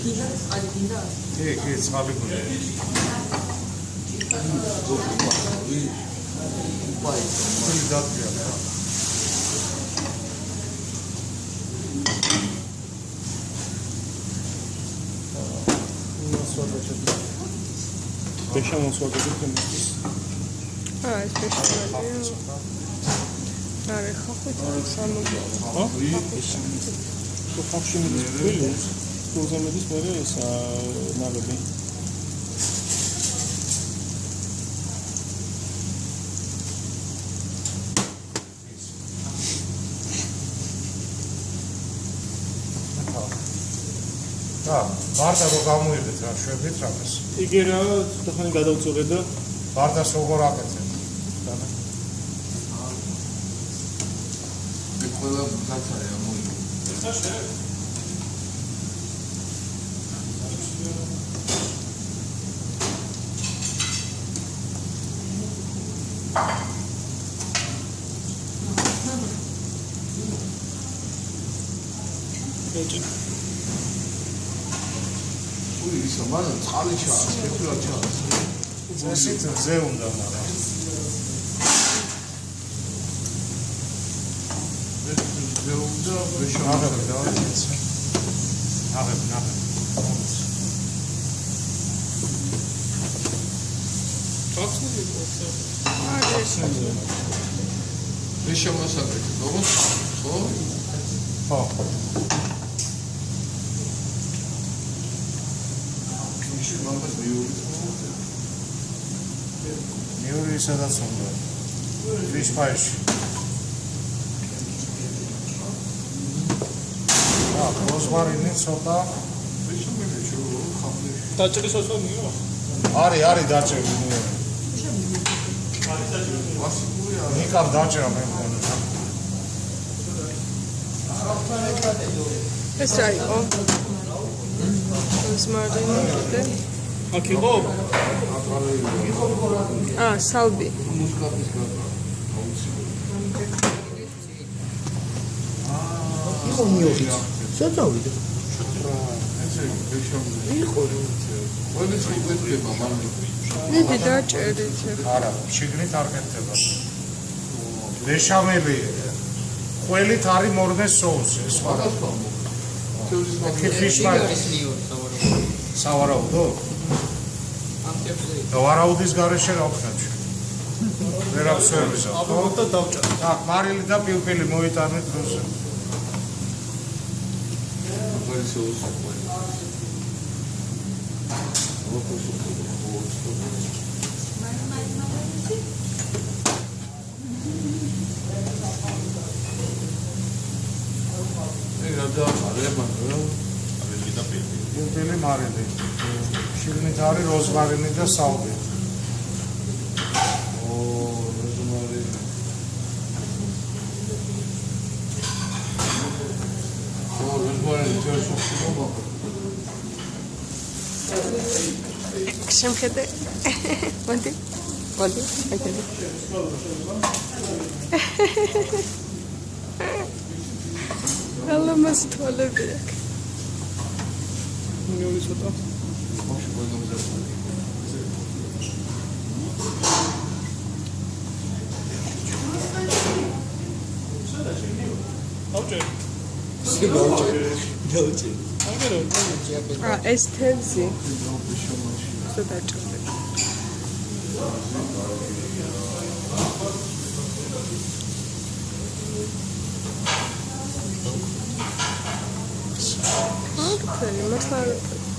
გინდა წყალი გინდა? კი, წყალი გინდა. ის დადგა. Beşamel soğuduğu temizliği. Evet, beşamel. Are xaxetan სამოგვალო. ხო? თუ ხახში მიდის, პროგრამების მერე ეს ნავები. და ვარდა რო გამოიღეთ რა შვებით რამეს. იგი რა თქვენი გადავწყვეტ და ვარდას როგორ აკეთებ? ყველა მკაცაა მოიგო. ესაშე. ეჭი. უი, ისა მაგრამ წყალი ჩაას, ფეხურად ჩაას. ესეთ ზე უნდა მაგრამ. და ვეშავები და აღებ. Absolutely. ვეშავასაკეთ, როგორც ხო? ხო. ის მაგას მეორე სადაც უნდა. ვიშფაიში. როზმარინი ცოტა დაჭრის ოსონიო? არის დაჭერილი. ნიკამ დაჭერა მე მგონი. ეს რა იყო? როზმარინი და აქ იყო? სალბი. მუსკატის გაყრა. იყო ნიოხი. საწავიდე. ესე ვეშავები. იყო რა. ყველი წვეთება მაგრამ. მიდი დაჭერით. არა, შიგნით არ კეთდება. ვეშამელი ყველით არის მორნეს соуსი, ეს მაგას ხო? თევზის ფიშმარი. სავარაუდო? და ვარაუდის გარეშე რა ვქნათ? ვერაფერისა. აბა და დავჭერ. აქ მარილი და პილპილი მოიტანეთ როზე. პილპილი მარილი. შიგნით არის როზმარინი და სალბი. შემხედე. მოდი. ალა მას თვალები აქვს. მეორე ცოტა. დავჭერ. ეს თევზი. დაჭერდა. Okay, let's start.